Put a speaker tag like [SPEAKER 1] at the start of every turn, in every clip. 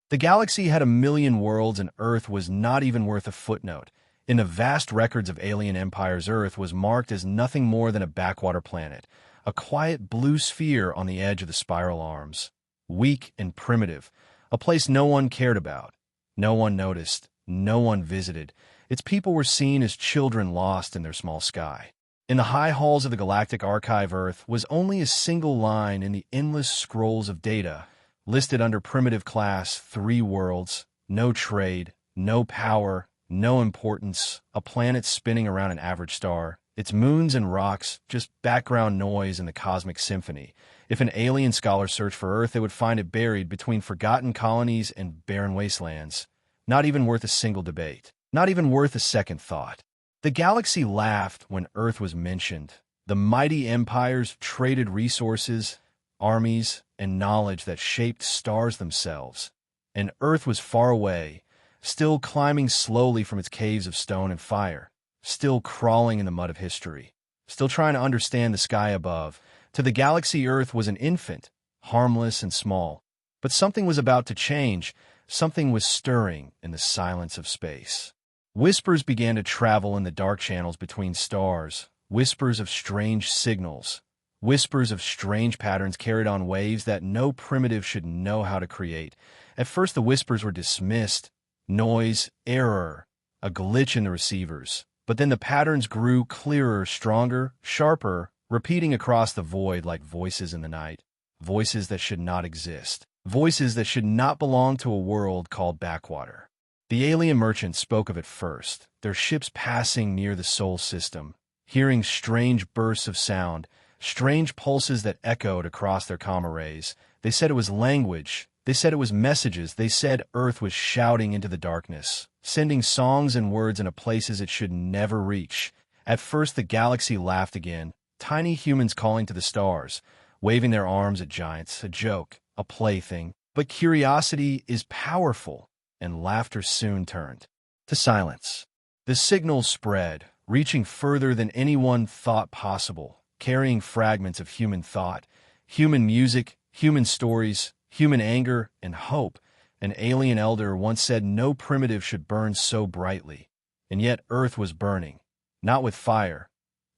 [SPEAKER 1] The galaxy had a million worlds, and Earth was not even worth a footnote. In the vast records of alien empires, Earth was marked as nothing more than a backwater planet, a quiet blue sphere on the edge of the spiral arms. Weak and primitive, a place no one cared about. No one noticed, no one visited. Its people were seen as children lost in their small sky. In the high halls of the Galactic Archive, Earth was only a single line in the endless scrolls of data, listed under Primitive Class, 3 worlds, no trade, no power, no importance, a planet spinning around an average star, its moons and rocks just background noise in the cosmic symphony. If an alien scholar searched for Earth, they would find it buried between forgotten colonies and barren wastelands, not even worth a single debate, not even worth a second thought. The galaxy laughed when Earth was mentioned. The mighty empires traded resources, armies, and knowledge that shaped stars themselves. And Earth was far away, still climbing slowly from its caves of stone and fire, still crawling in the mud of history, still trying to understand the sky above. To the galaxy, Earth was an infant, harmless and small. But something was about to change. Something was stirring in the silence of space. Whispers began to travel in the dark channels between stars, whispers of strange signals, whispers of strange patterns carried on waves that no primitive should know how to create. At first the whispers were dismissed. Noise, error, a glitch in the receivers. But then the patterns grew clearer, stronger, sharper, repeating across the void like voices in the night. Voices that should not exist. Voices that should not belong to a world called Backwater. The alien merchants spoke of it first, their ships passing near the Sol system, hearing strange bursts of sound, strange pulses that echoed across their comm arrays. They said it was language. They said it was messages. They said Earth was shouting into the darkness, sending songs and words into places it should never reach. At first the galaxy laughed again, tiny humans calling to the stars, waving their arms at giants, a joke, a plaything. But curiosity is powerful, and laughter soon turned to silence. The signals spread, reaching further than anyone thought possible, carrying fragments of human thought, human music, human stories, human anger, and hope. An alien elder once said no primitive should burn so brightly. And yet Earth was burning, not with fire,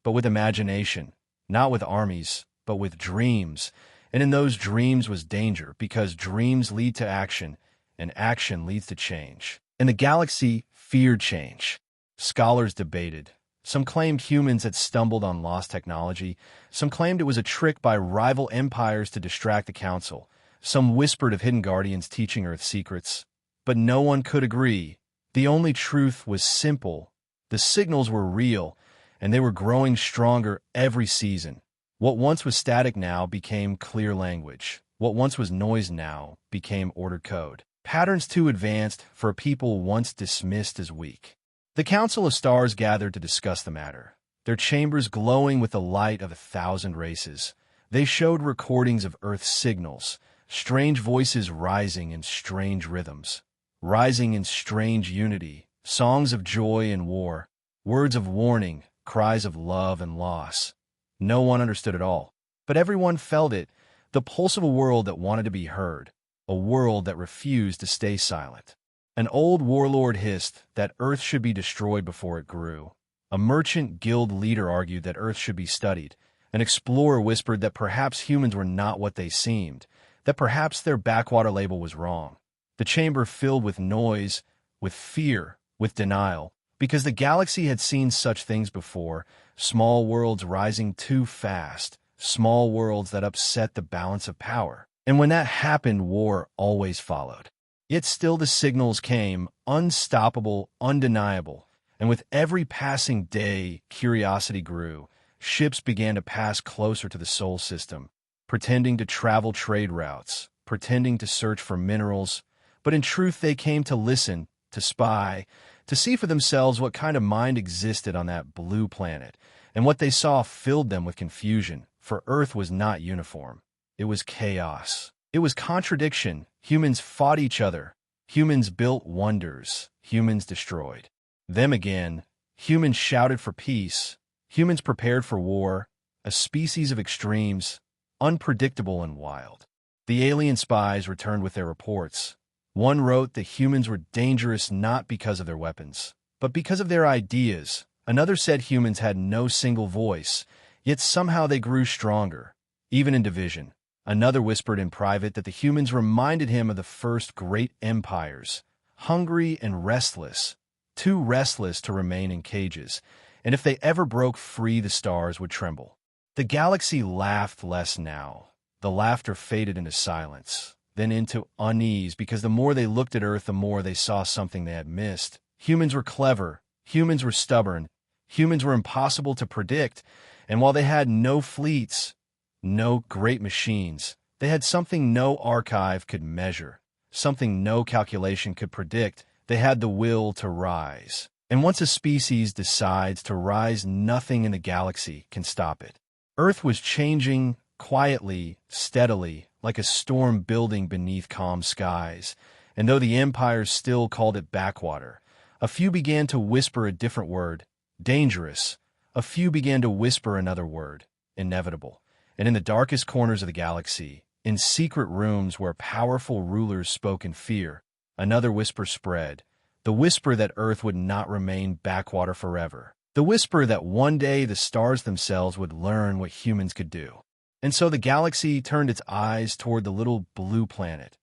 [SPEAKER 1] but with imagination, not with armies, but with dreams. And in those dreams was danger, because dreams lead to action, and action leads to change. And the galaxy feared change. Scholars debated. Some claimed humans had stumbled on lost technology. Some claimed it was a trick by rival empires to distract the Council. Some whispered of hidden guardians teaching Earth secrets. But no one could agree. The only truth was simple. The signals were real, and they were growing stronger every season. What once was static now became clear language. What once was noise now became ordered code. Patterns too advanced for a people once dismissed as weak. The Council of Stars gathered to discuss the matter, their chambers glowing with the light of 1,000 races. They showed recordings of Earth's signals, strange voices rising in strange rhythms, rising in strange unity, songs of joy and war, words of warning, cries of love and loss. No one understood it all, but everyone felt it, the pulse of a world that wanted to be heard, a world that refused to stay silent. An old warlord hissed that Earth should be destroyed before it grew. A merchant guild leader argued that Earth should be studied. An explorer whispered that perhaps humans were not what they seemed, that perhaps their backwater label was wrong. The chamber filled with noise, with fear, with denial, because the galaxy had seen such things before, small worlds rising too fast, small worlds that upset the balance of power. And when that happened, war always followed. Yet still the signals came, unstoppable, undeniable, and with every passing day, curiosity grew. Ships began to pass closer to the Sol system, pretending to travel trade routes, pretending to search for minerals, but in truth they came to listen, to spy, to see for themselves what kind of mind existed on that blue planet, and what they saw filled them with confusion, for Earth was not uniform. It was chaos. It was contradiction. Humans fought each other. Humans built wonders. Humans destroyed them again. Humans shouted for peace. Humans prepared for war. A species of extremes, unpredictable and wild. The alien spies returned with their reports. One wrote that humans were dangerous not because of their weapons, but because of their ideas. Another said humans had no single voice, yet somehow they grew stronger, even in division. Another whispered in private that the humans reminded him of the first great empires, hungry and restless, too restless to remain in cages, and if they ever broke free, the stars would tremble. The galaxy laughed less now. The laughter faded into silence, then into unease, because the more they looked at Earth, the more they saw something they had missed. Humans were clever, humans were stubborn, humans were impossible to predict, and while they had no fleets, no great machines, they had something no archive could measure, something no calculation could predict. They had the will to rise. And once a species decides to rise, nothing in the galaxy can stop it. Earth was changing quietly, steadily, like a storm building beneath calm skies. And though the empires still called it Backwater, a few began to whisper a different word, dangerous. A few began to whisper another word, inevitable. And in the darkest corners of the galaxy, in secret rooms where powerful rulers spoke in fear, another whisper spread, the whisper that Earth would not remain Backwater forever, the whisper that one day the stars themselves would learn what humans could do. And so the galaxy turned its eyes toward the little blue planet,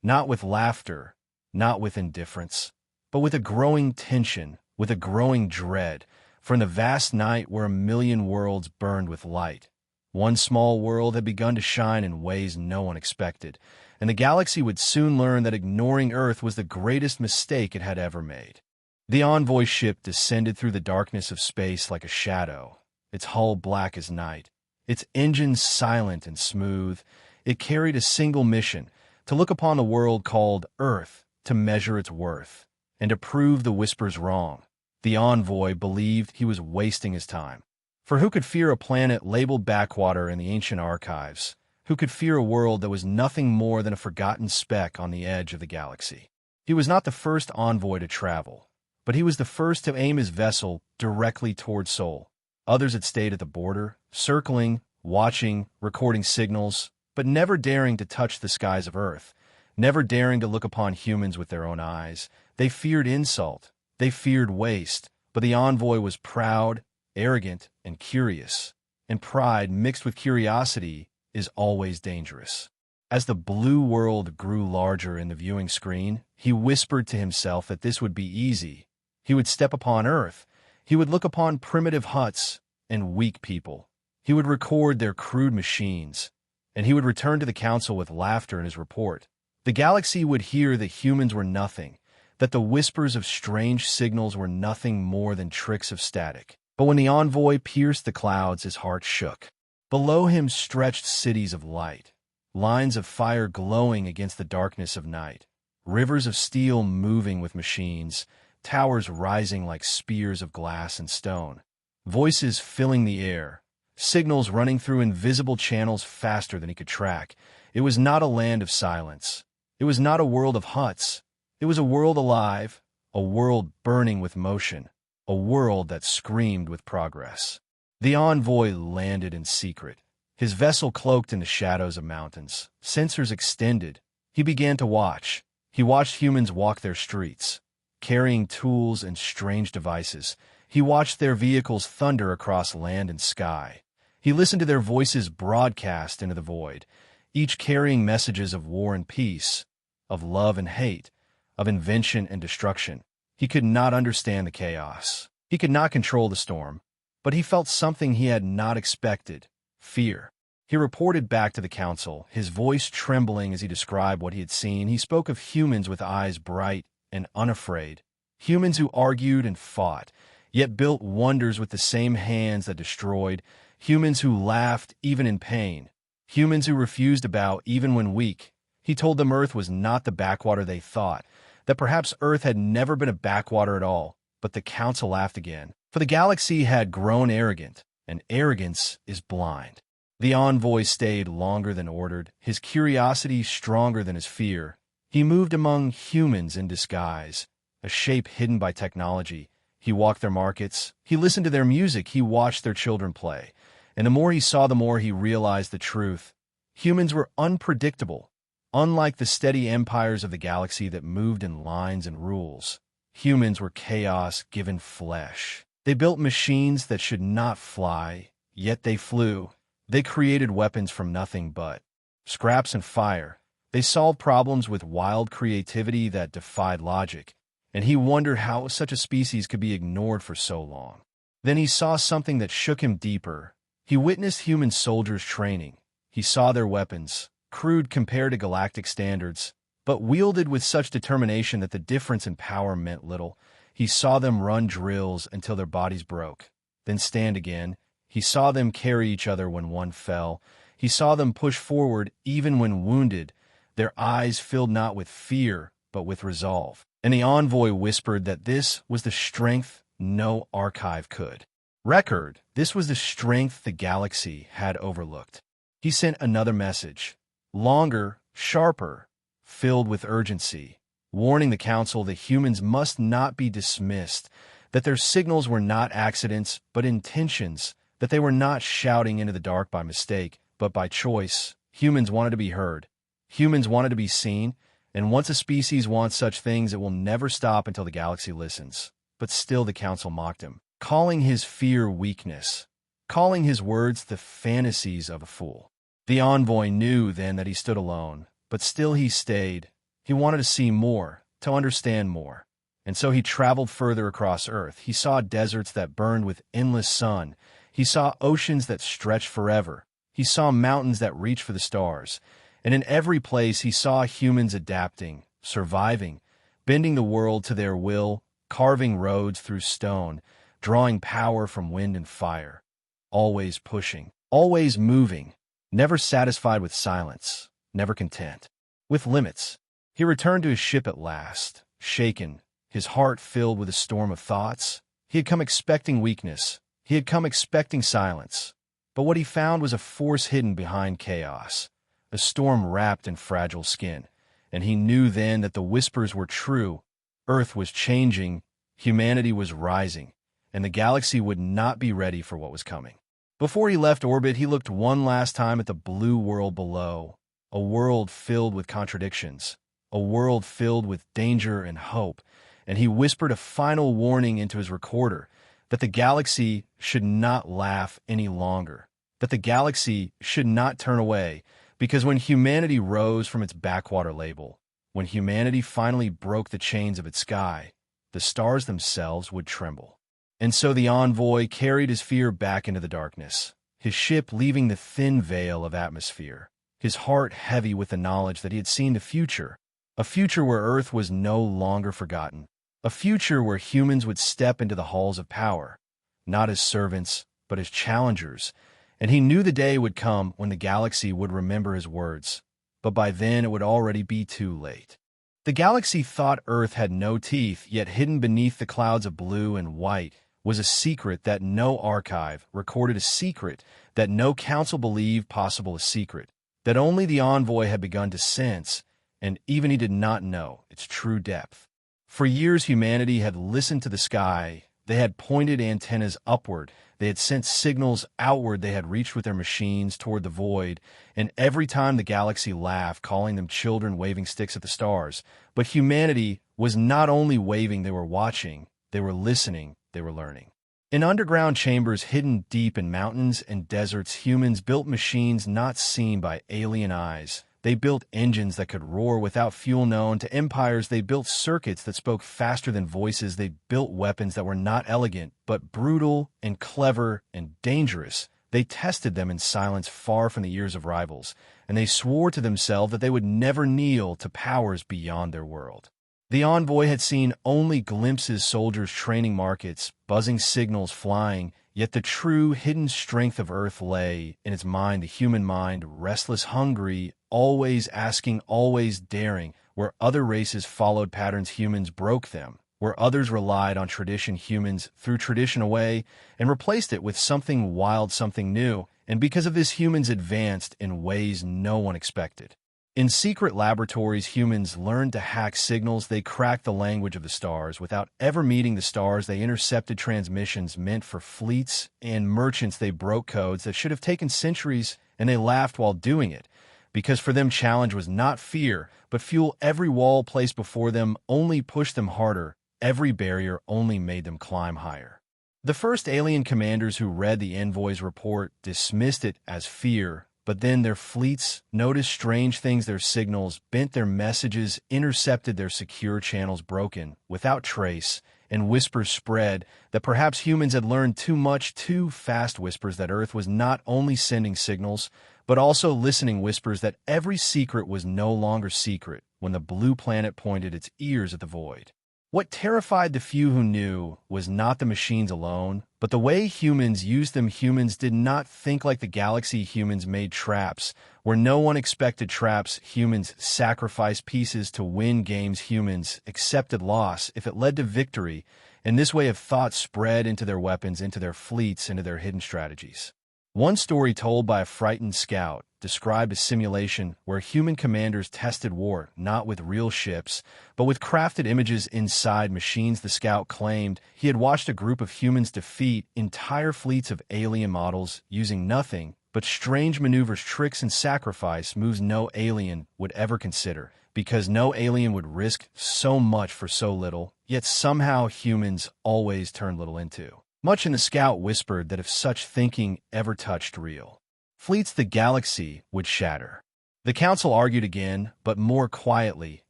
[SPEAKER 1] not with laughter, not with indifference, but with a growing tension, with a growing dread, for in the vast night where 1,000,000 worlds burned with light, one small world had begun to shine in ways no one expected, and the galaxy would soon learn that ignoring Earth was the greatest mistake it had ever made. The Envoy ship descended through the darkness of space like a shadow, its hull black as night, its engines silent and smooth. It carried a single mission, to look upon the world called Earth, to measure its worth, and to prove the whispers wrong. The Envoy believed he was wasting his time. For who could fear a planet labeled Backwater in the ancient archives? Who could fear a world that was nothing more than a forgotten speck on the edge of the galaxy? He was not the first envoy to travel, but he was the first to aim his vessel directly toward Sol. Others had stayed at the border, circling, watching, recording signals, but never daring to touch the skies of Earth, never daring to look upon humans with their own eyes. They feared insult, they feared waste, but the Envoy was proud, arrogant, and curious, and pride mixed with curiosity is always dangerous. As the blue world grew larger in the viewing screen, he whispered to himself that this would be easy. He would step upon Earth. He would look upon primitive huts and weak people. He would record their crude machines, and he would return to the council with laughter in his report. The galaxy would hear that humans were nothing, that the whispers of strange signals were nothing more than tricks of static. But when the Envoy pierced the clouds, his heart shook. Below him stretched cities of light, lines of fire glowing against the darkness of night, rivers of steel moving with machines, towers rising like spears of glass and stone, voices filling the air, signals running through invisible channels faster than he could track. It was not a land of silence. It was not a world of huts. It was a world alive, a world burning with motion, a world that screamed with progress. The Envoy landed in secret, his vessel cloaked in the shadows of mountains, sensors extended. He began to watch. He watched humans walk their streets, carrying tools and strange devices. He watched their vehicles thunder across land and sky. He listened to their voices broadcast into the void, each carrying messages of war and peace, of love and hate, of invention and destruction. He could not understand the chaos. He could not control the storm, but he felt something he had not expected, fear. He reported back to the council, his voice trembling as he described what he had seen. He spoke of humans with eyes bright and unafraid, humans who argued and fought, yet built wonders with the same hands that destroyed, humans who laughed even in pain, humans who refused to bow even when weak. He told them Earth was not the Backwater they thought, that perhaps Earth had never been a backwater at all. But the council laughed again, for the galaxy had grown arrogant, and arrogance is blind. The Envoy stayed longer than ordered, his curiosity stronger than his fear. He moved among humans in disguise, a shape hidden by technology. He walked their markets, he listened to their music, he watched their children play. And the more he saw, the more he realized the truth. Humans were unpredictable. Unlike the steady empires of the galaxy that moved in lines and rules, humans were chaos given flesh. They built machines that should not fly, yet they flew. They created weapons from nothing but scraps and fire. They solved problems with wild creativity that defied logic, and he wondered how such a species could be ignored for so long. Then he saw something that shook him deeper. He witnessed human soldiers training. He saw their weapons, crude compared to galactic standards, but wielded with such determination that the difference in power meant little. He saw them run drills until their bodies broke, then stand again. He saw them carry each other when one fell. He saw them push forward even when wounded. Their eyes filled not with fear, but with resolve. And the envoy whispered that this was the strength no archive could record. This was the strength the galaxy had overlooked. He sent another message, longer, sharper, filled with urgency, warning the Council that humans must not be dismissed, that their signals were not accidents, but intentions, that they were not shouting into the dark by mistake, but by choice. Humans wanted to be heard. Humans wanted to be seen, and once a species wants such things, it will never stop until the galaxy listens. But still the Council mocked him, calling his fear weakness, calling his words the fantasies of a fool. The envoy knew then that he stood alone, but still he stayed. He wanted to see more, to understand more. And so he traveled further across Earth. He saw deserts that burned with endless sun. He saw oceans that stretched forever. He saw mountains that reached for the stars. And in every place he saw humans adapting, surviving, bending the world to their will, carving roads through stone, drawing power from wind and fire. Always pushing, always moving, never satisfied with silence, never content with limits. He returned to his ship at last, shaken, his heart filled with a storm of thoughts. He had come expecting weakness. He had come expecting silence. But what he found was a force hidden behind chaos, a storm wrapped in fragile skin. And he knew then that the whispers were true. Earth was changing, humanity was rising, and the galaxy would not be ready for what was coming. Before he left orbit, he looked one last time at the blue world below, a world filled with contradictions, a world filled with danger and hope, and he whispered a final warning into his recorder that the galaxy should not laugh any longer, that the galaxy should not turn away, because when humanity rose from its backwater label, when humanity finally broke the chains of its sky, the stars themselves would tremble. And so the envoy carried his fear back into the darkness, his ship leaving the thin veil of atmosphere, his heart heavy with the knowledge that he had seen the future, a future where Earth was no longer forgotten, a future where humans would step into the halls of power, not as servants, but as challengers, and he knew the day would come when the galaxy would remember his words, but by then it would already be too late. The galaxy thought Earth had no teeth, yet hidden beneath the clouds of blue and white was a secret that no archive recorded, a secret that no council believed possible, a secret that only the envoy had begun to sense, and even he did not know its true depth. For years, humanity had listened to the sky. They had pointed antennas upward. They had sent signals outward. They had reached with their machines toward the void. And every time the galaxy laughed, calling them children waving sticks at the stars. But humanity was not only waving, they were watching, they were listening, they were learning. In underground chambers hidden deep in mountains and deserts, humans built machines not seen by alien eyes. They built engines that could roar without fuel known to empires. They built circuits that spoke faster than voices. They built weapons that were not elegant, but brutal and clever and dangerous. They tested them in silence far from the ears of rivals, and they swore to themselves that they would never kneel to powers beyond their world. The envoy had seen only glimpses, soldiers training, markets, buzzing signals flying, yet the true hidden strength of Earth lay in its mind, the human mind, restless, hungry, always asking, always daring. Where other races followed patterns, humans broke them. Where others relied on tradition, humans threw tradition away and replaced it with something wild, something new. And because of this, humans advanced in ways no one expected. In secret laboratories, humans learned to hack signals. They cracked the language of the stars. Without ever meeting the stars, they intercepted transmissions meant for fleets and merchants. They broke codes that should have taken centuries, and they laughed while doing it. because for them challenge was not fear, but fuel. Every wall placed before them only pushed them harder, every barrier only made them climb higher. The first alien commanders who read the envoy's report dismissed it as fear, but then their fleets noticed strange things. Their signals bent, their messages intercepted, their secure channels broken, without trace, and whispers spread that perhaps humans had learned too much too fast. Whispers that Earth was not only sending signals, but also listening. Whispers that every secret was no longer secret when the blue planet pointed its ears at the void. What terrified the few who knew was not the machines alone, but the way humans used them. Humans did not think like the galaxy. Humans made traps where no one expected traps. Humans sacrificed pieces to win games. Humans accepted loss if it led to victory, and this way of thought spread into their weapons, into their fleets, into their hidden strategies. One story told by a frightened scout described a simulation where human commanders tested war not with real ships, but with crafted images inside machines. The scout claimed he had watched a group of humans defeat entire fleets of alien models using nothing but strange maneuvers, tricks, and sacrifice moves no alien would ever consider, because no alien would risk so much for so little, yet somehow humans always turn little into much. And the scout whispered that if such thinking ever touched real fleets, the galaxy would shatter. The council argued again, but more quietly.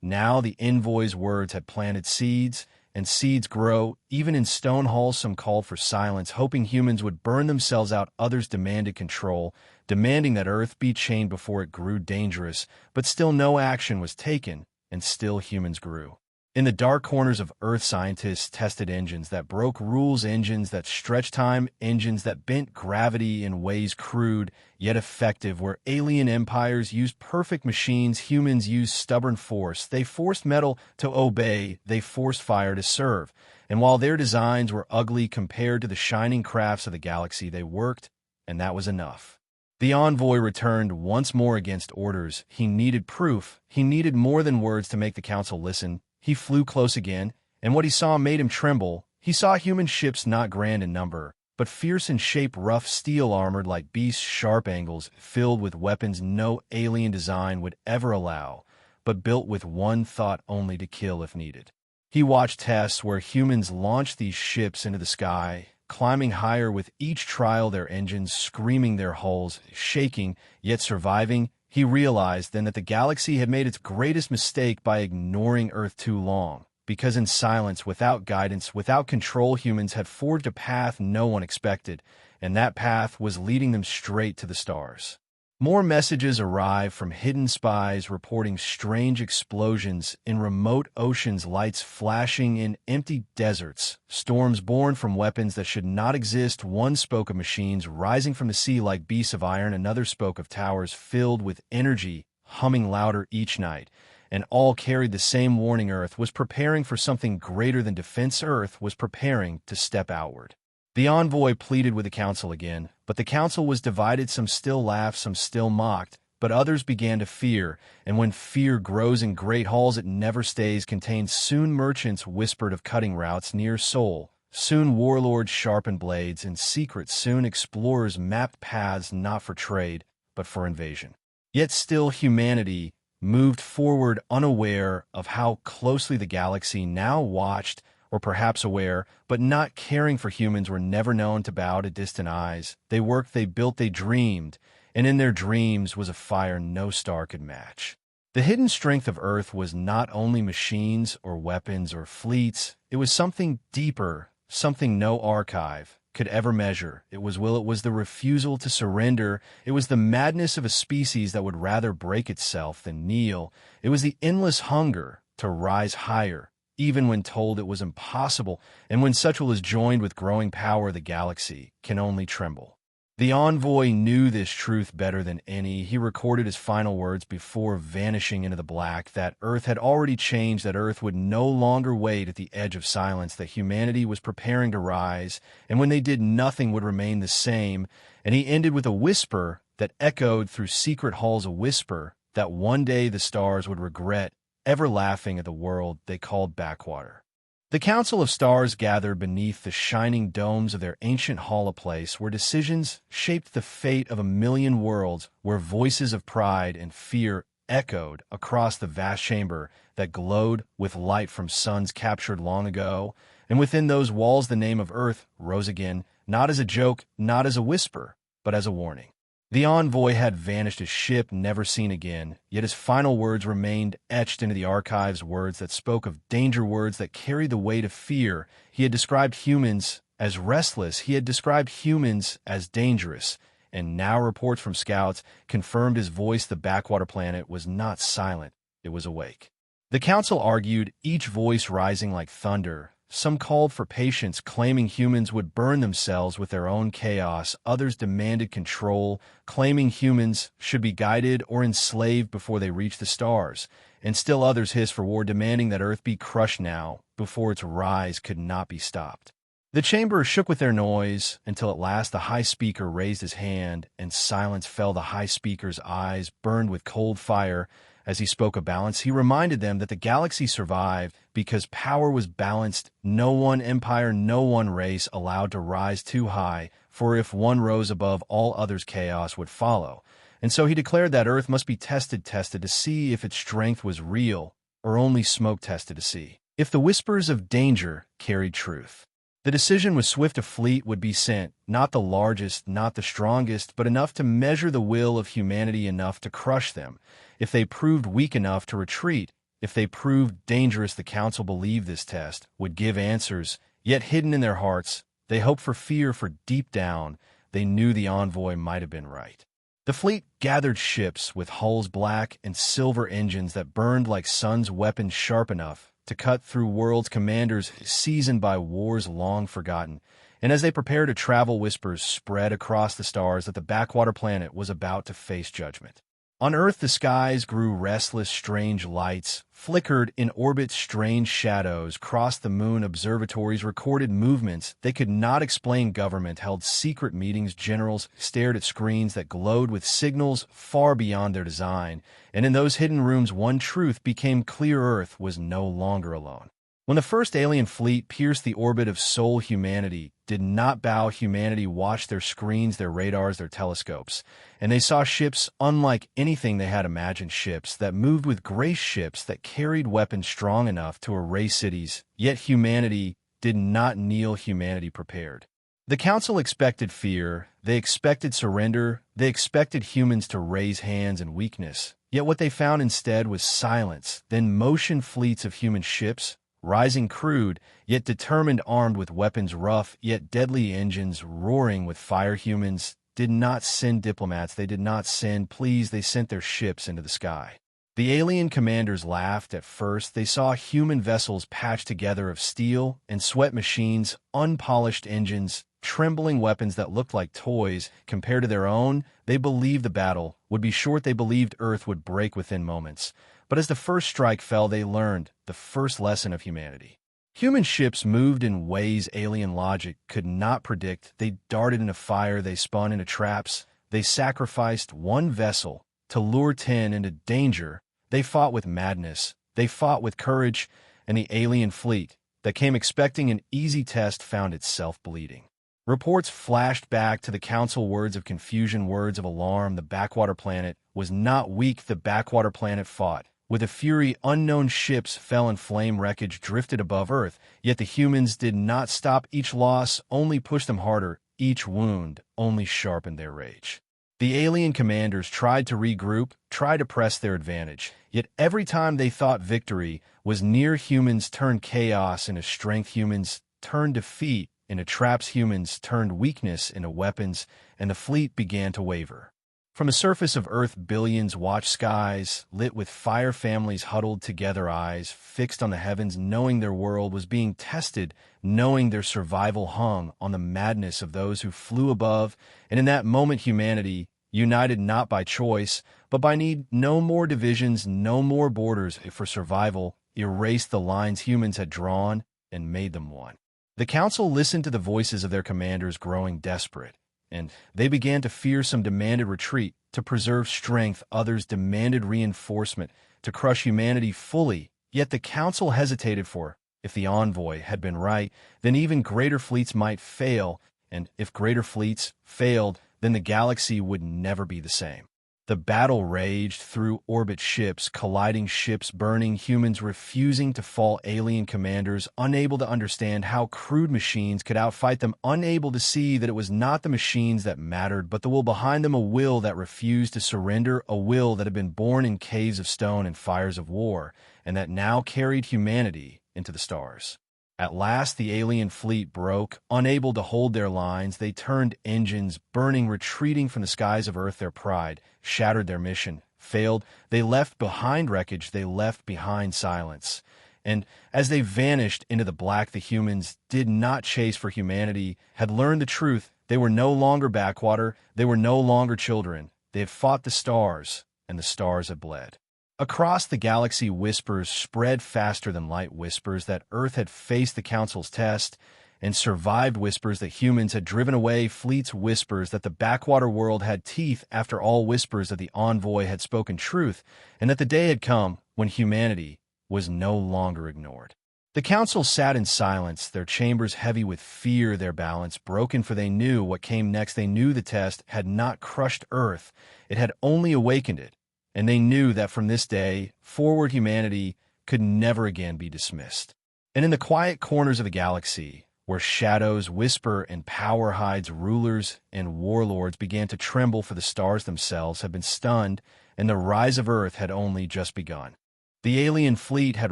[SPEAKER 1] Now the envoy's words had planted seeds, and seeds grow, even in stone halls. Some called for silence, hoping humans would burn themselves out. Others demanded control, demanding that Earth be chained before it grew dangerous. But still no action was taken, and still humans grew. In the dark corners of Earth, scientists tested engines that broke rules, engines that stretched time, engines that bent gravity in ways crude yet effective. Where alien empires used perfect machines, humans used stubborn force. They forced metal to obey, they forced fire to serve. And while their designs were ugly compared to the shining crafts of the galaxy, they worked, and that was enough. The envoy returned once more against orders. He needed proof. He needed more than words to make the council listen. He flew close again, and what he saw made him tremble. He saw human ships not grand in number, but fierce in shape, rough steel armored like beasts, sharp angles, filled with weapons no alien design would ever allow, but built with one thought only: to kill if needed. He watched tests where humans launched these ships into the sky, climbing higher with each trial, their engines screaming, their hulls shaking, yet surviving. He realized then that the galaxy had made its greatest mistake by ignoring Earth too long, because in silence, without guidance, without control, humans had forged a path no one expected, and that path was leading them straight to the stars. More messages arrived from hidden spies reporting strange explosions in remote oceans, lights flashing in empty deserts, storms born from weapons that should not exist. One spoke of machines rising from the sea like beasts of iron, another spoke of towers filled with energy, humming louder each night, and all carried the same warning: Earth was preparing for something greater than defense. Earth was preparing to step outward. The envoy pleaded with the council again, but the council was divided. Some still laughed, some still mocked, but others began to fear, and when fear grows in great halls, it never stays contained. Soon merchants whispered of cutting routes near Seoul, soon warlords sharpened blades in secret, soon explorers mapped paths not for trade, but for invasion. Yet still humanity moved forward, unaware of how closely the galaxy now watched, or perhaps aware, but not caring, for humans were never known to bow to distant eyes. They worked, they built, they dreamed, and in their dreams was a fire no star could match. The hidden strength of Earth was not only machines or weapons or fleets, it was something deeper, something no archive could ever measure. It was will, it was the refusal to surrender, it was the madness of a species that would rather break itself than kneel, it was the endless hunger to rise higher, even when told it was impossible, and when such will is joined with growing power, the galaxy can only tremble. The envoy knew this truth better than any. He recorded his final words before vanishing into the black, that Earth had already changed, that Earth would no longer wait at the edge of silence, that humanity was preparing to rise, and when they did, nothing would remain the same. And he ended with a whisper that echoed through secret halls, a whisper that one day the stars would regret ever laughing at the world they called Backwater. The Council of Stars gathered beneath the shining domes of their ancient hall, a place where decisions shaped the fate of a million worlds, where voices of pride and fear echoed across the vast chamber that glowed with light from suns captured long ago. And within those walls the name of Earth rose again, not as a joke, not as a whisper, but as a warning. The envoy had vanished, his ship never seen again, yet his final words remained etched into the archives, words that spoke of danger, words that carried the weight of fear. He had described humans as restless, he had described humans as dangerous, and now reports from scouts confirmed his voice. The Backwater planet was not silent, it was awake. The council argued, each voice rising like thunder. Some called for patience, claiming humans would burn themselves with their own chaos. Others demanded control, claiming humans should be guided or enslaved before they reach the stars. And still others hissed for war, demanding that Earth be crushed now, before its rise could not be stopped. The chamber shook with their noise, until at last the High Speaker raised his hand, and silence fell. The High Speaker's eyes burned with cold fire. As he spoke of balance, he reminded them that the galaxy survived because power was balanced. No one empire, no one race allowed to rise too high, for if one rose above all others, chaos would follow. And so he declared that Earth must be tested to see if its strength was real, or only smoke, tested to see if the whispers of danger carried truth. The decision was swift. A fleet would be sent, not the largest, not the strongest, but enough to measure the will of humanity, enough to crush them. If they proved weak enough to retreat, if they proved dangerous, the council believed this test would give answers, yet hidden in their hearts, they hoped for fear, for deep down, they knew the envoy might have been right. The fleet gathered ships with hulls black and silver, engines that burned like suns, weapons sharp enough to cut through worlds, commanders seasoned by wars long forgotten. And as they prepared to travel, whispers spread across the stars that the Backwater planet was about to face judgment. On Earth, the skies grew restless, strange lights flickered in orbit, strange shadows crossed the moon. Observatories recorded movements they could not explain. Government held secret meetings. Generals stared at screens that glowed with signals far beyond their design. And in those hidden rooms, one truth became clear: Earth was no longer alone. When the first alien fleet pierced the orbit of Sol, humanity did not bow. Humanity watched their screens, their radars, their telescopes, and they saw ships unlike anything they had imagined, ships that moved with grace, ships that carried weapons strong enough to erase cities. Yet humanity did not kneel. Humanity prepared. The council expected fear, they expected surrender, they expected humans to raise hands in weakness. Yet what they found instead was silence, then motion, fleets of human ships, rising crude, yet determined, armed with weapons rough, yet deadly, engines roaring with fire. Humans did not send diplomats, they did not send pleas, they sent their ships into the sky. The alien commanders laughed at first. They saw human vessels patched together of steel and sweat, machines, unpolished engines, trembling weapons that looked like toys compared to their own. They believed the battle would be short, they believed Earth would break within moments. But as the first strike fell, they learned the first lesson of humanity. Human ships moved in ways alien logic could not predict. They darted into fire, they spun into traps, they sacrificed one vessel to lure 10 into danger. They fought with madness, they fought with courage, and the alien fleet that came expecting an easy test found itself bleeding. Reports flashed back to the council, words of confusion, words of alarm. The Backwater planet was not weak. The Backwater planet fought with a fury. Unknown ships fell in flame, wreckage drifted above Earth, yet the humans did not stop. Each loss only pushed them harder, each wound only sharpened their rage. The alien commanders tried to regroup, tried to press their advantage, yet every time they thought victory was near, humans turned chaos into strength, humans turned defeat into traps, humans turned weakness into weapons, and the fleet began to waver. From the surface of Earth, billions watched, skies lit with fire, families huddled together, eyes fixed on the heavens, knowing their world was being tested, knowing their survival hung on the madness of those who flew above. And in that moment, humanity, united not by choice, but by need, no more divisions, no more borders, for survival, erased the lines humans had drawn and made them one. The council listened to the voices of their commanders growing desperate, and they began to fear. Some demanded retreat to preserve strength, others demanded reinforcement to crush humanity fully. Yet the council hesitated, for If the envoy had been right, then even greater fleets might fail, and if greater fleets failed, then the galaxy would never be the same. The battle raged through orbit ships, colliding ships burning, humans refusing to fall, alien commanders unable to understand how crude machines could outfight them, unable to see that it was not the machines that mattered, but the will behind them, a will that refused to surrender, a will that had been born in caves of stone and fires of war, and that now carried humanity into the stars. At last, the alien fleet broke. Unable to hold their lines, they turned engines, burning, retreating from the skies of Earth. Their pride shattered, their mission failed. They left behind wreckage, they left behind silence. And as they vanished into the black, the humans did not chase for humanity, had learned the truth. They were no longer Backwater, they were no longer children. They had fought the stars, and the stars had bled. Across the galaxy, whispers spread faster than light, whispers that Earth had faced the Council's test and survived, whispers that humans had driven away fleets, whispers that the Backwater world had teeth, after all, whispers that the envoy had spoken truth, and that the day had come when humanity was no longer ignored. The Council sat in silence, their chambers heavy with fear, their balance broken, for they knew what came next. They knew the test had not crushed Earth, it had only awakened it. And they knew that from this day forward, humanity could never again be dismissed. And in the quiet corners of the galaxy, where shadows whisper and power hides, rulers and warlords began to tremble, for the stars themselves had been stunned, and the rise of Earth had only just begun. The alien fleet had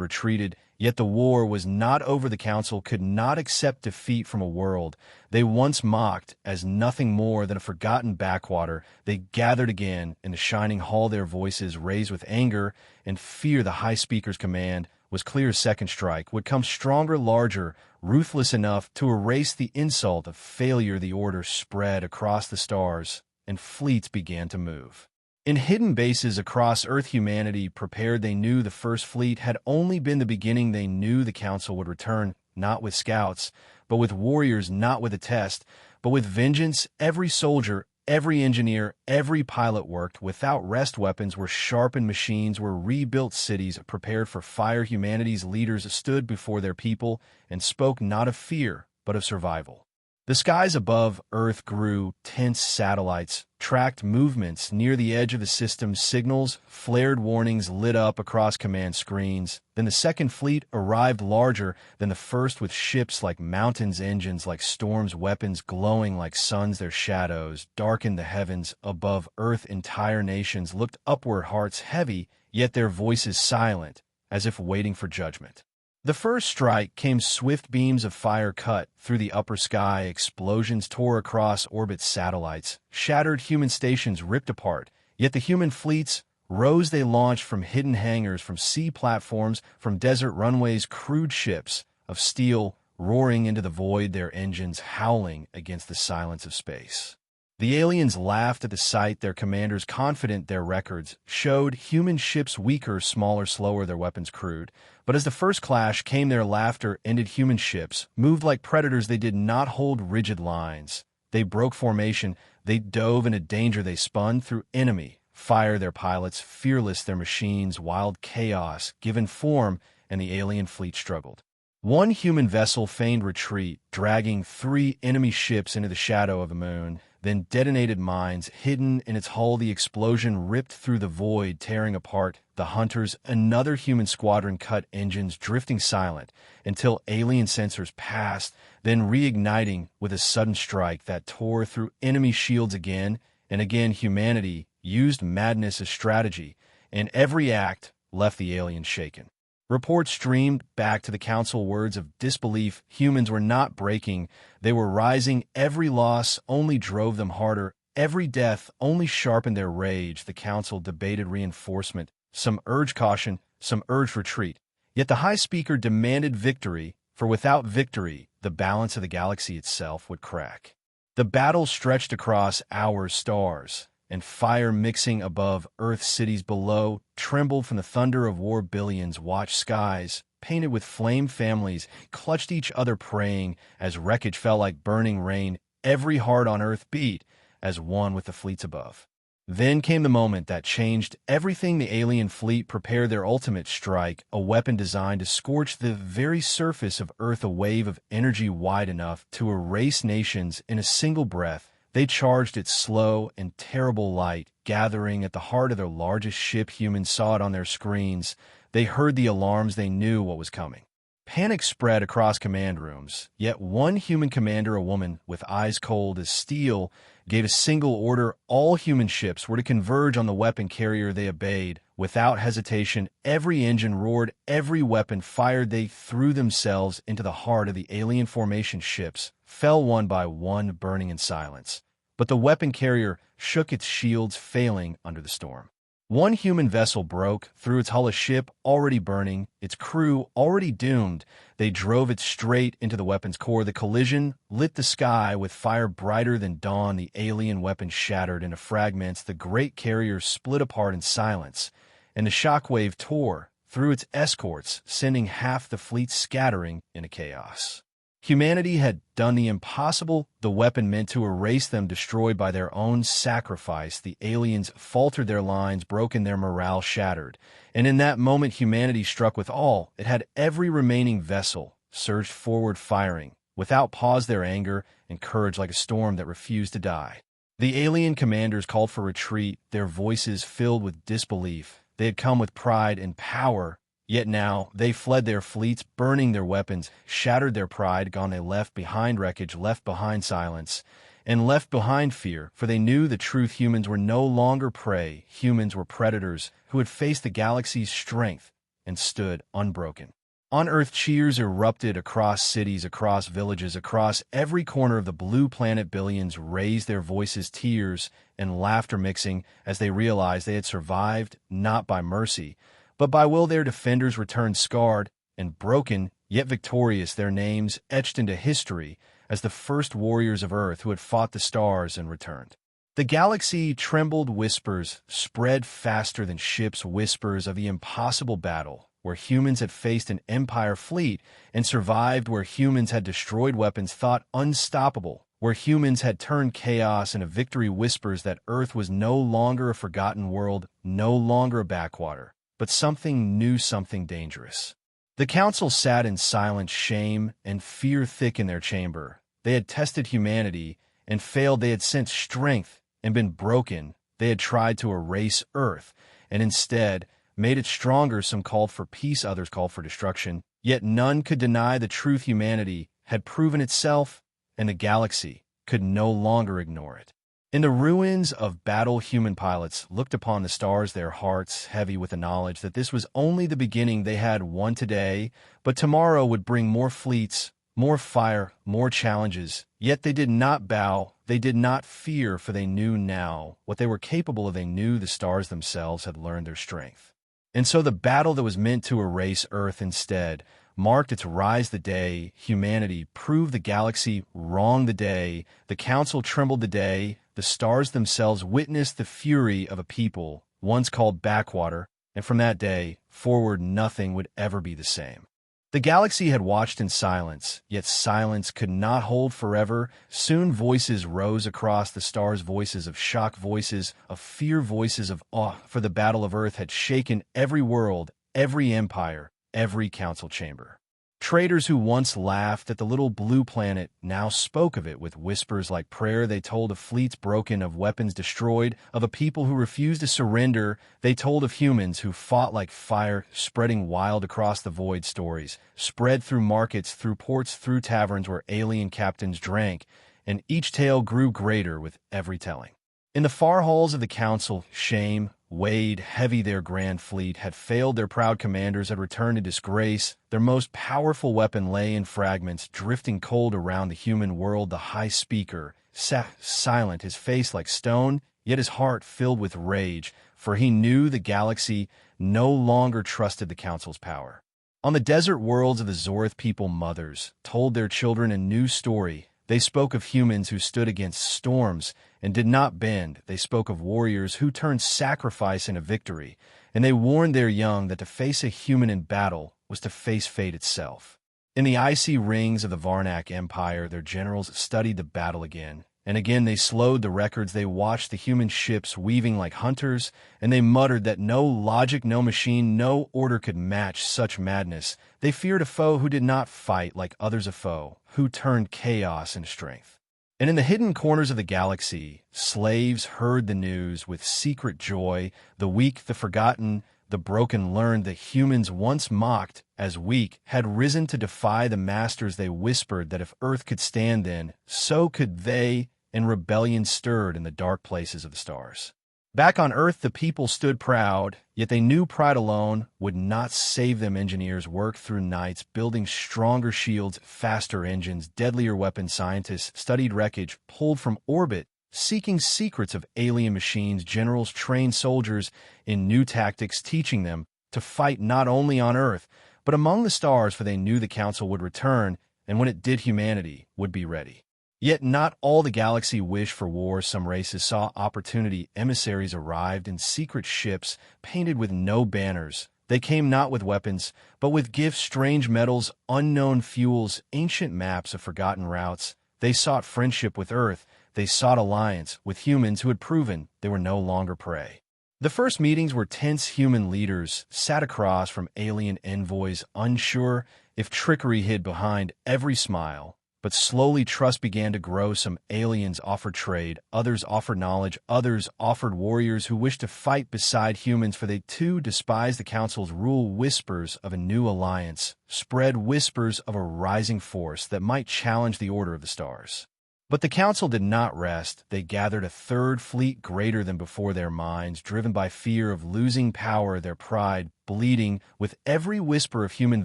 [SPEAKER 1] retreated, yet the war was not over. The Council could not accept defeat from a world they once mocked as nothing more than a forgotten backwater. They gathered again in the shining hall, their voices raised with anger and fear. The High Speaker's command was clear. Second strike would come stronger, larger, ruthless enough to erase the insult of failure. The order spread across the stars, and fleets began to move. In hidden bases across Earth, humanity prepared. They knew the first fleet had only been the beginning. They knew the Council would return, not with scouts, but with warriors, not with a test, but with vengeance. Every soldier, every engineer, every pilot worked without rest. Weapons were sharpened, machines were rebuilt, cities prepared for fire. Humanity's leaders stood before their people and spoke not of fear, but of survival. The skies above Earth grew tense. Satellites tracked movements near the edge of the system. Signals flared, warnings lit up across command screens. Then the second fleet arrived, larger than the first, with ships like mountains, engines like storms, weapons glowing like suns. Their shadows darkened the heavens above Earth. Entire nations looked upward, hearts heavy, yet their voices silent, as if waiting for judgment. The first strike came, swift beams of fire cut through the upper sky, explosions tore across orbit, satellites shattered, human stations ripped apart, yet the human fleets rose. They launched from hidden hangars, from sea platforms, from desert runways, crude ships of steel roaring into the void, their engines howling against the silence of space. The aliens laughed at the sight, their commanders confident. Their records showed human ships weaker, smaller, slower, their weapons crude. But as the first clash came, their laughter ended. Human ships moved like predators. They did not hold rigid lines. They broke formation. They dove into danger. They spun through enemy fire, their pilots fearless, their machines wild chaos given form, and the alien fleet struggled. One human vessel feigned retreat, dragging 3 enemy ships into the shadow of the moon, then detonated mines hidden in its hull. The explosion ripped through the void, tearing apart the hunters. Another human squadron cut engines, drifting silent until alien sensors passed, then reigniting with a sudden strike that tore through enemy shields. Again and again, humanity used madness as strategy, and every act left the aliens shaken. Reports streamed back to the Council, words of disbelief. Humans were not breaking, they were rising. Every loss only drove them harder. Every death only sharpened their rage. The Council debated reinforcement. Some urged caution, some urged retreat. Yet the High Speaker demanded victory, for without victory, the balance of the galaxy itself would crack. The battle stretched across hours, stars and fire mixing above Earth. Cities below trembled from the thunder of war. Billions watched, skies painted with flame. Families clutched each other, praying as wreckage fell like burning rain. Every heart on Earth beat as one with the fleets above. Then came the moment that changed everything. The alien fleet prepared their ultimate strike, a weapon designed to scorch the very surface of Earth, a wave of energy wide enough to erase nations in a single breath. They charged its slow and terrible light, gathering at the heart of their largest ship. Humans saw it on their screens. They heard the alarms. They knew what was coming. Panic spread across command rooms, yet one human commander, a woman with eyes cold as steel, gave a single order. All human ships were to converge on the weapon carrier. They obeyed. Without hesitation, every engine roared, every weapon fired. They threw themselves into the heart of the alien formation. Ships fell one by one, burning in silence. But the weapon carrier shook its shields, failing under the storm. One human vessel broke through its hull, a ship already burning, its crew already doomed. They drove it straight into the weapon's core. The collision lit the sky with fire brighter than dawn. The alien weapon shattered into fragments. The great carrier split apart in silence, and the shockwave tore through its escorts, sending half the fleet scattering into chaos. Humanity had done the impossible. The weapon meant to erase them, destroyed by their own sacrifice. The aliens faltered, their lines broken, their morale shattered. And in that moment, humanity struck with all. It had every remaining vessel surged forward, firing without pause, their anger and courage like a storm that refused to die. The alien commanders called for retreat, their voices filled with disbelief. They had come with pride and power, yet now they fled, their fleets burning, their weapons shattered, their pride gone. They left behind wreckage, left behind silence, and left behind fear, for they knew the truth. Humans were no longer prey. Humans were predators who had faced the galaxy's strength and stood unbroken. On Earth, cheers erupted across cities, across villages, across every corner of the blue planet. Billions raised their voices, tears and laughter mixing, as they realized they had survived not by mercy, but by will. Their defenders returned, scarred and broken, yet victorious, their names etched into history as the first warriors of Earth who had fought the stars and returned. The galaxy trembled. Whispers spread faster than ships, whispers of the impossible battle, where humans had faced an empire fleet and survived, where humans had destroyed weapons thought unstoppable, where humans had turned chaos into victory. Whispers that Earth was no longer a forgotten world, no longer a backwater, but something new, something dangerous. The council sat in silence, shame and fear thick in their chamber. They had tested humanity and failed. They had sensed strength and been broken. They had tried to erase Earth and instead made it stronger. Some called for peace, others called for destruction. Yet none could deny the truth. Humanity had proven itself, and the galaxy could no longer ignore it. In the ruins of battle, human pilots looked upon the stars, their hearts heavy with the knowledge that this was only the beginning. They had won today, but tomorrow would bring more fleets, more fire, more challenges. Yet they did not bow, they did not fear, for they knew now what they were capable of. They knew the stars themselves had learned their strength. And so the battle that was meant to erase Earth instead marked its rise. The day humanity proved the galaxy wrong, the day the council trembled, the day the stars themselves witnessed the fury of a people once called Backwater, and from that day forward nothing would ever be the same. The galaxy had watched in silence, yet silence could not hold forever. Soon voices rose across the stars, voices of shock, voices of fear, voices of awe, for the battle of Earth had shaken every world, every empire, every council chamber. Traitors who once laughed at the little blue planet now spoke of it with whispers like prayer. They told of fleets broken, of weapons destroyed, of a people who refused to surrender. They told of humans who fought like fire, spreading wild across the void. Stories spread through markets, through ports, through taverns where alien captains drank, and each tale grew greater with every telling. In the far halls of the council, shame weighed heavy. Their grand fleet had failed, their proud commanders had returned in disgrace. Their most powerful weapon lay in fragments, drifting cold around the human world. The high speaker sat silent, his face like stone, yet his heart filled with rage, for he knew the galaxy no longer trusted the council's power. On the desert worlds of the Zorith, people, mothers, told their children a new story. They spoke of humans who stood against storms and did not bend. They spoke of warriors who turned sacrifice into victory, and they warned their young that to face a human in battle was to face fate itself. In the icy rings of the Varnak Empire, their generals studied the battle again, And again they slowed the records, they watched the human ships weaving like hunters, and they muttered that no logic, no machine, no order could match such madness. They feared a foe who did not fight like others a foe, who turned chaos into strength. And in the hidden corners of the galaxy, slaves heard the news with secret joy. The weak, the forgotten, the broken learned that humans once mocked as weak had risen to defy the masters. They whispered that if Earth could stand then, so could they, and rebellion stirred in the dark places of the stars. Back on Earth, the people stood proud, yet they knew pride alone would not save them. Engineers worked through nights, building stronger shields, faster engines, deadlier weapons. Scientists studied wreckage pulled from orbit, seeking secrets of alien machines. Generals trained soldiers in new tactics, teaching them to fight not only on Earth, but among the stars, for they knew the Council would return, and when it did, humanity would be ready. Yet not all the galaxy wished for war. Some races saw opportunity. Emissaries arrived in secret ships, painted with no banners. They came not with weapons, but with gifts, strange metals, unknown fuels, ancient maps of forgotten routes. They sought friendship with Earth. They sought alliance with humans who had proven they were no longer prey. The first meetings were tense. Human leaders sat across from alien envoys, unsure if trickery hid behind every smile. But slowly trust began to grow. Some aliens offered trade, others offered knowledge, others offered warriors who wished to fight beside humans, for they too despised the Council's rule. Whispers of a new alliance spread, whispers of a rising force that might challenge the order of the stars. But the Council did not rest. They gathered a third fleet greater than before. Their minds driven by fear of losing power, their pride bleeding with every whisper of human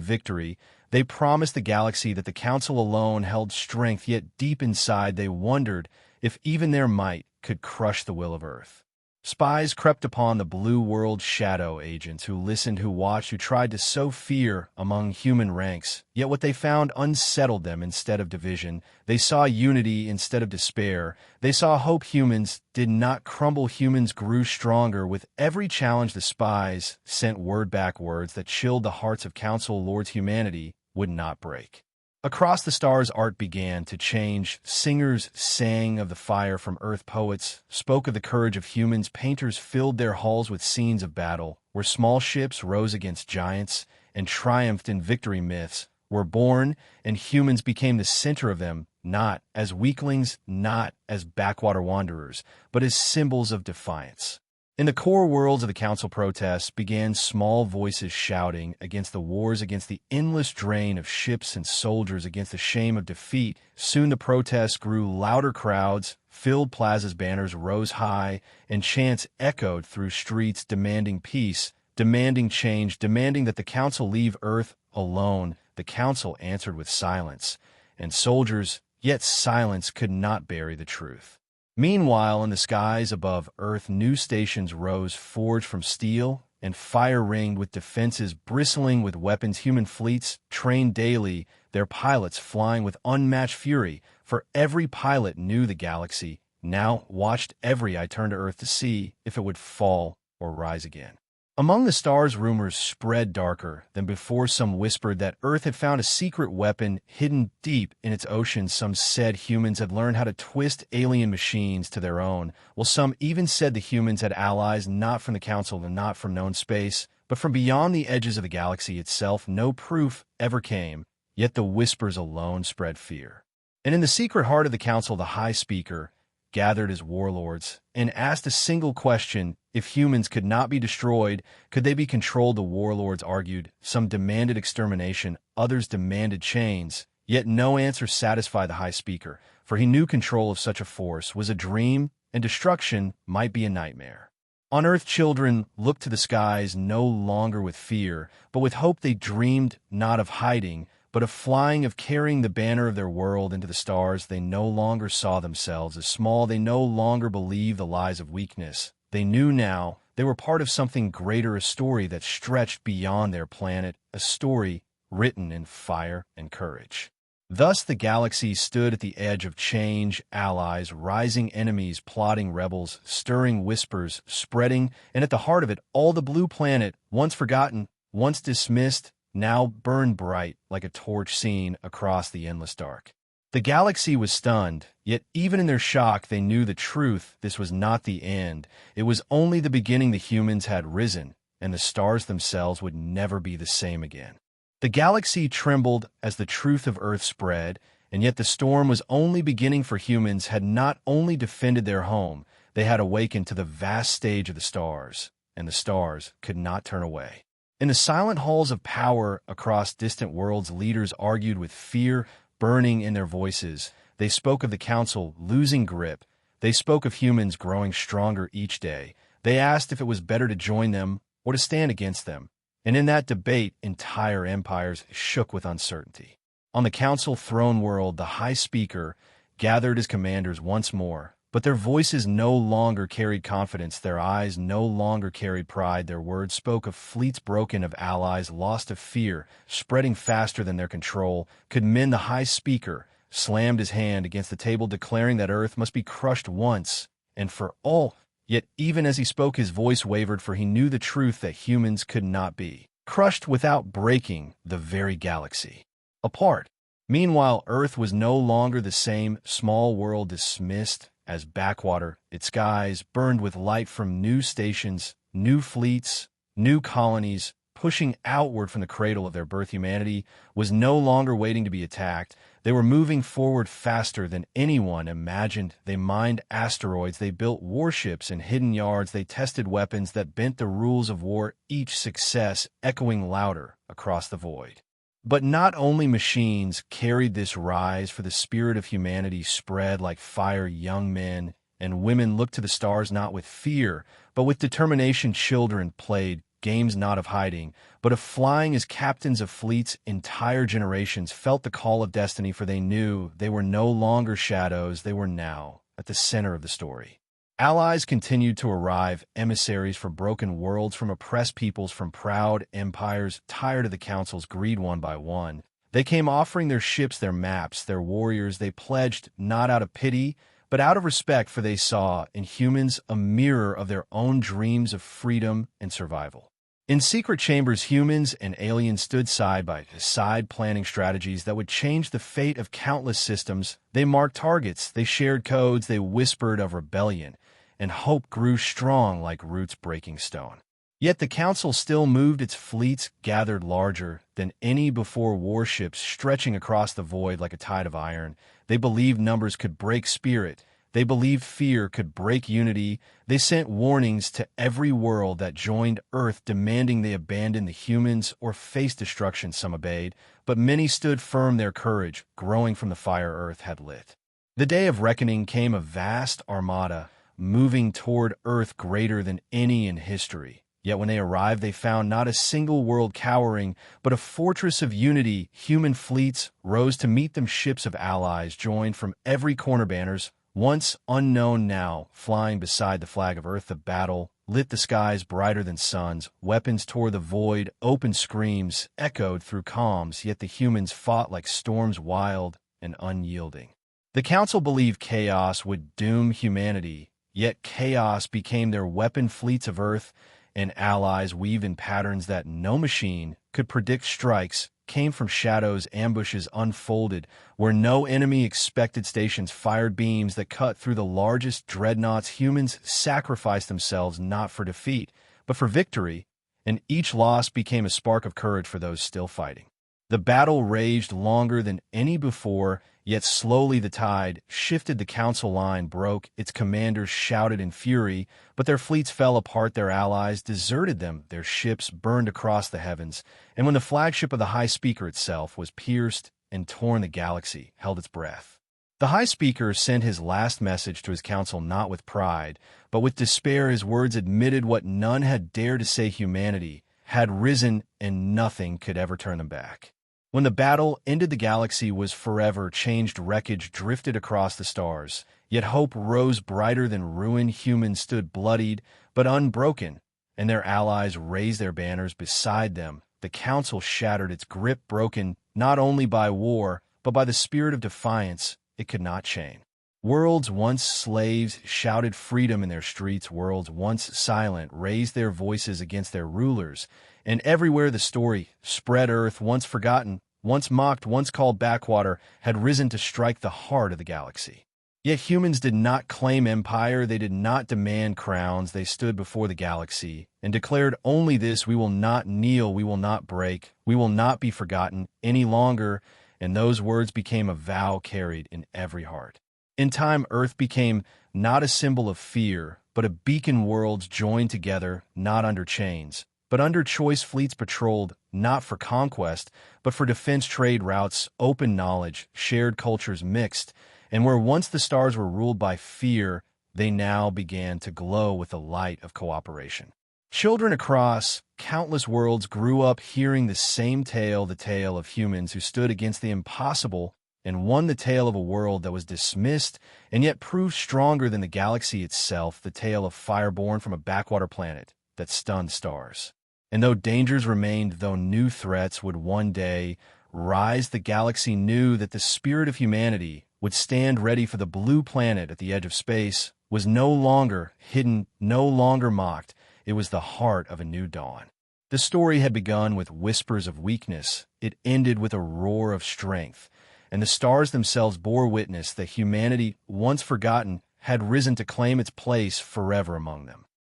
[SPEAKER 1] victory. They promised the galaxy that the Council alone held strength, yet deep inside they wondered if even their might could crush the will of Earth. Spies crept upon the blue world, shadow agents who listened, who watched, who tried to sow fear among human ranks. Yet what they found unsettled them instead of division. They saw unity instead of despair. They saw hope. Humans did not crumble. Humans grew stronger. With every challenge, the spies sent word back, words that chilled the hearts of Council lords. Humanity would not break. Across the stars, art began to change. Singers sang of the fire from Earth. Poets spoke of the courage of humans. Painters filled their halls with scenes of battle, where small ships rose against giants and triumphed in victory. Myths were born, and humans became the center of them, not as weaklings, not as backwater wanderers, but as symbols of defiance. In the core worlds of the Council, protests began, small voices shouting against the wars, against the endless drain of ships and soldiers, against the shame of defeat. Soon the protests grew louder. Crowds filled plazas, banners rose high, and chants echoed through streets, demanding peace, demanding change, demanding that the Council leave Earth alone. The Council answered with silence, and soldiers, yet silence could not bury the truth. Meanwhile, in the skies above Earth, new stations rose, forged from steel and fire-ringed with defenses, bristling with weapons. Human fleets trained daily, their pilots flying with unmatched fury, for every pilot knew the galaxy now watched every eye turn to Earth to see if it would fall or rise again. Among the stars, rumors spread darker than before. Some whispered that Earth had found a secret weapon hidden deep in its oceans. Some said humans had learned how to twist alien machines to their own, while some even said the humans had allies not from the Council and not from known space, but from beyond the edges of the galaxy itself. No proof ever came, yet the whispers alone spread fear. And in the secret heart of the Council, the High Speaker gathered his warlords and asked a single question: if humans could not be destroyed, could they be controlled? The warlords argued. Some demanded extermination, others demanded chains. Yet no answer satisfied the High Speaker, for he knew control of such a force was a dream, and destruction might be a nightmare. On Earth, children looked to the skies no longer with fear, but with hope. They dreamed not of hiding, but of flying, of carrying the banner of their world into the stars. They no longer saw themselves as small. They no longer believed the lies of weakness. They knew now they were part of something greater, a story that stretched beyond their planet, a story written in fire and courage. Thus the galaxy stood at the edge of change, allies, rising enemies, plotting rebels, stirring whispers, spreading, and at the heart of it, all the blue planet, once forgotten, once dismissed, now burned bright like a torch seen across the endless dark. The galaxy was stunned, yet even in their shock they knew the truth. This was not the end. It was only the beginning. The humans had risen, and the stars themselves would never be the same again. The galaxy trembled as the truth of Earth spread, and yet the storm was only beginning, for humans had not only defended their home, they had awakened to the vast stage of the stars, and the stars could not turn away. In the silent halls of power across distant worlds, leaders argued with fear burning in their voices. They spoke of the council losing grip. They spoke of humans growing stronger each day. They asked if it was better to join them or to stand against them. And in that debate, entire empires shook with uncertainty. On the council throne world, the High Speaker gathered his commanders once more, but their voices no longer carried confidence. Their eyes no longer carried pride. Their words spoke of fleets broken, of allies lost, of fear spreading faster than their control could mend. The High Speaker slammed his hand against the table, declaring that Earth must be crushed once and for all. Yet even as he spoke, his voice wavered, for he knew the truth, that humans could not be crushed without breaking the very galaxy apart. Meanwhile, Earth was no longer the same small world dismissed as backwater. Its skies burned with light from new stations, new fleets, new colonies, pushing outward from the cradle of their birth. Humanity was no longer waiting to be attacked. They were moving forward faster than anyone imagined. They mined asteroids, they built warships in hidden yards, they tested weapons that bent the rules of war, each success echoing louder across the void. But not only machines carried this rise, for the spirit of humanity spread like fire. Young men and women looked to the stars not with fear, but with determination. Children played games not of hiding, but of flying as captains of fleets. Entire generations felt the call of destiny, for they knew they were no longer shadows. They were now at the center of the story. Allies continued to arrive, emissaries for broken worlds, from oppressed peoples, from proud empires tired of the council's greed. One by one, they came offering their ships, their maps, their warriors. They pledged not out of pity, but out of respect, for they saw in humans a mirror of their own dreams of freedom and survival. In secret chambers, humans and aliens stood side by side, planning strategies that would change the fate of countless systems. They marked targets, they shared codes, they whispered of rebellion, and hope grew strong like roots breaking stone. Yet the council still moved. Its fleets gathered larger than any before, warships stretching across the void like a tide of iron. They believed numbers could break spirit. They believed fear could break unity. They sent warnings to every world that joined Earth, demanding they abandon the humans or face destruction. Some obeyed, but many stood firm, their courage growing from the fire Earth had lit. The day of reckoning came, a vast armada moving toward Earth, greater than any in history. Yet when they arrived, they found not a single world cowering, but a fortress of unity. Human fleets rose to meet them, ships of allies joined from every corner, banners once unknown now flying beside the flag of Earth. The battle lit the skies brighter than suns. Weapons tore the void, open screams echoed through calms, yet the humans fought like storms, wild and unyielding. The council believed chaos would doom humanity, yet chaos became their weapon. Fleets of Earth and allies, weaved in patterns that no machine could predict, strikes came from shadows, ambushes unfolded where no enemy expected. Stations fired beams that cut through the largest dreadnoughts. Humans sacrificed themselves not for defeat, but for victory, and each loss became a spark of courage for those still fighting. The battle raged longer than any before, yet slowly the tide shifted. The council line broke. Its commanders shouted in fury, but their fleets fell apart. Their allies deserted them. Their ships burned across the heavens. And when the flagship of the High Speaker itself was pierced and torn, the galaxy held its breath. The High Speaker sent his last message to his council not with pride, but with despair. His words admitted what none had dared to say: humanity had risen, and nothing could ever turn them back. When the battle ended, the galaxy was forever changed. Wreckage drifted across the stars, yet hope rose brighter than ruin. Humans stood bloodied but unbroken, and their allies raised their banners beside them. The council shattered, its grip broken not only by war, but by the spirit of defiance it could not chain. Worlds once slaves shouted freedom in their streets. Worlds once silent raised their voices against their rulers. And everywhere the story spread, Earth, once forgotten, once mocked, once called Backwater, had risen to strike the heart of the galaxy. Yet humans did not claim empire, they did not demand crowns, they stood before the galaxy and declared only this: we will not kneel, we will not break, we will not be forgotten any longer, and those words became a vow carried in every heart. In time, Earth became not a symbol of fear, but a beacon, worlds joined together, not under chains, but under choice, fleets patrolled, not for conquest, but for defense, trade routes, open knowledge, shared cultures mixed, and where once the stars were ruled by fear, they now began to glow with the light of cooperation. Children across countless worlds grew up hearing the same tale, the tale of humans who stood against the impossible and won, the tale of a world that was dismissed and yet proved stronger than the galaxy itself, the tale of fire born from a backwater planet that stunned stars. And though dangers remained, though new threats would one day rise, the galaxy knew that the spirit of humanity would stand ready, for the blue planet at the edge of space was no longer hidden, no longer mocked. It was the heart of a new dawn. The story had begun with whispers of weakness. It ended with a roar of strength, and the stars themselves bore witness that humanity, once forgotten, had risen to claim its place forever among them.